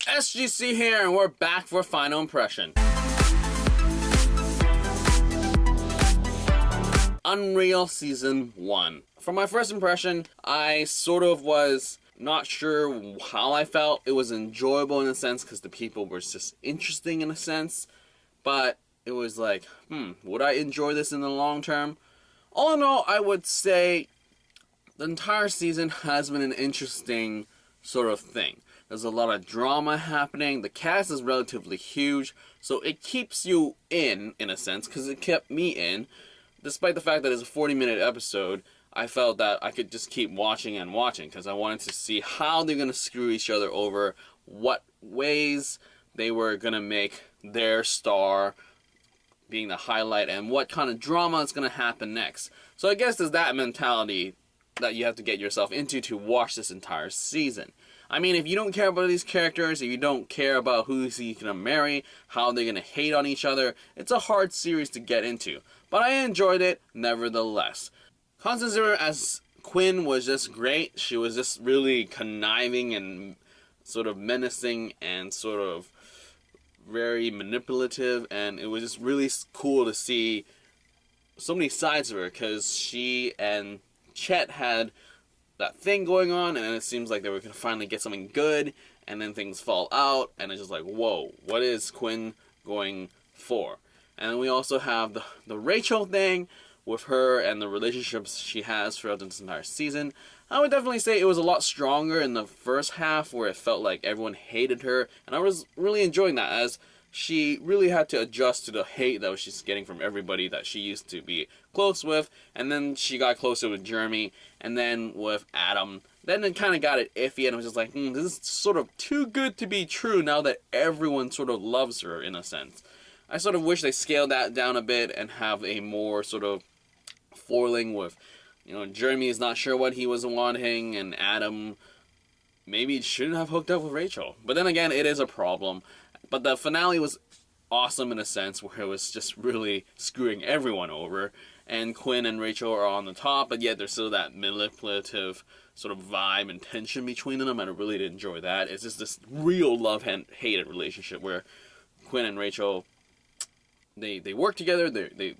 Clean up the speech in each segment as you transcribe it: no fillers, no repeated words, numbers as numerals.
SGC here, and we're back for final impression. Unreal Season 1. For my first impression, I sort of was not sure how I felt. It was enjoyable in a sense because the people were just interesting in a sense. But it was like, would I enjoy this in the long term? All in all, I would say the entire season has been an interesting sort of thing. There's a lot of drama happening. The cast is relatively huge, so it keeps you in a sense, because it kept me in. Despite the fact that it's a 40-minute episode, I felt that I could just keep watching and watching, because I wanted to see how they're going to screw each other over, what ways they were going to make their star being the highlight, and what kind of drama is going to happen next. So I guess there's that mentality that you have to get yourself into to watch this entire season. I mean, if you don't care about these characters, if you don't care about who's he gonna marry, how they're gonna hate on each other, it's a hard series to get into. But I enjoyed it nevertheless. Constance Zimmer as Quinn was just great. She was just really conniving and sort of menacing and sort of very manipulative, and it was just really cool to see so many sides of her, because she and Chet had that thing going on, and it seems like they were going to finally get something good, and then things fall out, and it's just like, whoa, what is Quinn going for? And we also have the Rachel thing with her and the relationships she has throughout this entire season. I would definitely say it was a lot stronger in the first half, where it felt like everyone hated her, and I was really enjoying that, as she really had to adjust to the hate that she's getting from everybody that she used to be close with, and then she got closer with Jeremy, and then with Adam. Then it kind of got it iffy, and I was just like, this is sort of too good to be true now that everyone sort of loves her, in a sense. I sort of wish they scaled that down a bit and have a more sort of foiling with, Jeremy is not sure what he was wanting, and Adam maybe shouldn't have hooked up with Rachel. But then again, it is a problem. But the finale was awesome in a sense, where it was just really screwing everyone over. And Quinn and Rachel are on the top, but yet there's still that manipulative sort of vibe and tension between them, and I really did enjoy that. It's just this real love-hated relationship where Quinn and Rachel, they work together, they're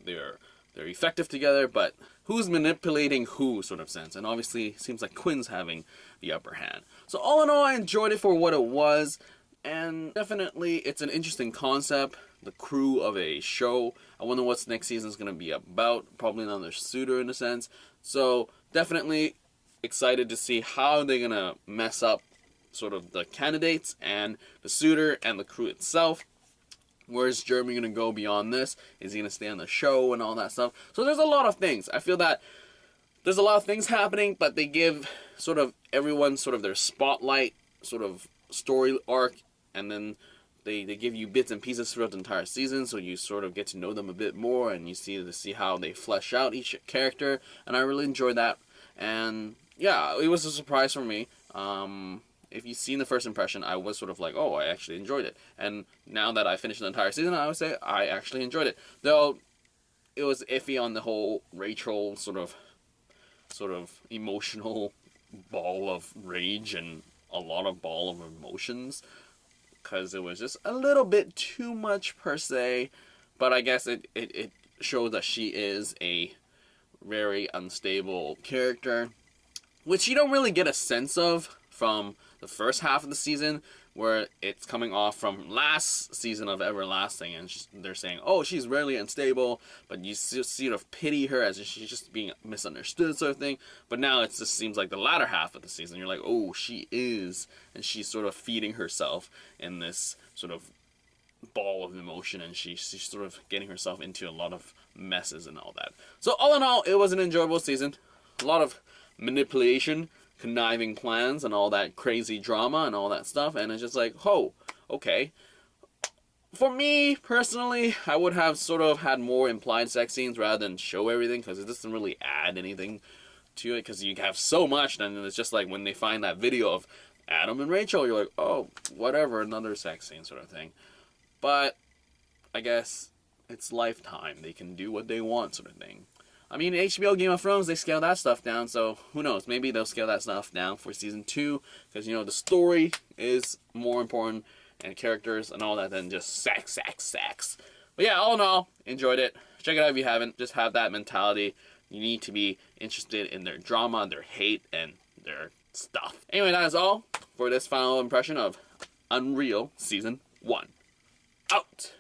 effective together, but who's manipulating who sort of sense. And obviously, it seems like Quinn's having the upper hand. So all in all, I enjoyed it for what it was. And definitely, it's an interesting concept, the crew of a show. I wonder what next season is going to be about. Probably another suitor in a sense. So definitely excited to see how they're going to mess up sort of the candidates and the suitor and the crew itself. Where's Jeremy going to go beyond this? Is he going to stay on the show and all that stuff? So there's a lot of things. I feel that there's a lot of things happening, but they give sort of everyone sort of their spotlight, sort of story arc, and then they give you bits and pieces throughout the entire season, so you sort of get to know them a bit more, and you see how they flesh out each character, and I really enjoyed that. And yeah, it was a surprise for me. If you've seen the first impression, I was sort of like, oh, I actually enjoyed it. And now that I finished the entire season, I would say I actually enjoyed it. Though it was iffy on the whole Rachel sort of emotional ball of rage and a lot of ball of emotions, because it was just a little bit too much per se. But I guess it shows that she is a very unstable character, which you don't really get a sense of from the first half of the season, where it's coming off from last season of Everlasting, and they're saying, oh, she's really unstable, but you sort of pity her as if she's just being misunderstood sort of thing. But now it just seems like the latter half of the season, you're like, oh, she is, and she's sort of feeding herself in this sort of ball of emotion, and she's sort of getting herself into a lot of messes and all that. So all in all, it was an enjoyable season. A lot of manipulation, conniving plans, and all that crazy drama and all that stuff, and it's just like, oh, okay. For me, personally, I would have sort of had more implied sex scenes rather than show everything, because it doesn't really add anything to it, because you have so much, and it's just like when they find that video of Adam and Rachel, you're like, oh, whatever, another sex scene sort of thing. But I guess it's Lifetime. They can do what they want sort of thing. I mean, HBO Game of Thrones, they scale that stuff down, so who knows? Maybe they'll scale that stuff down for season 2, because, you know, the story is more important, and characters and all that than just sex. But yeah, all in all, enjoyed it. Check it out if you haven't. Just have that mentality. You need to be interested in their drama, their hate, and their stuff. Anyway, that is all for this final impression of Unreal Season 1. Out!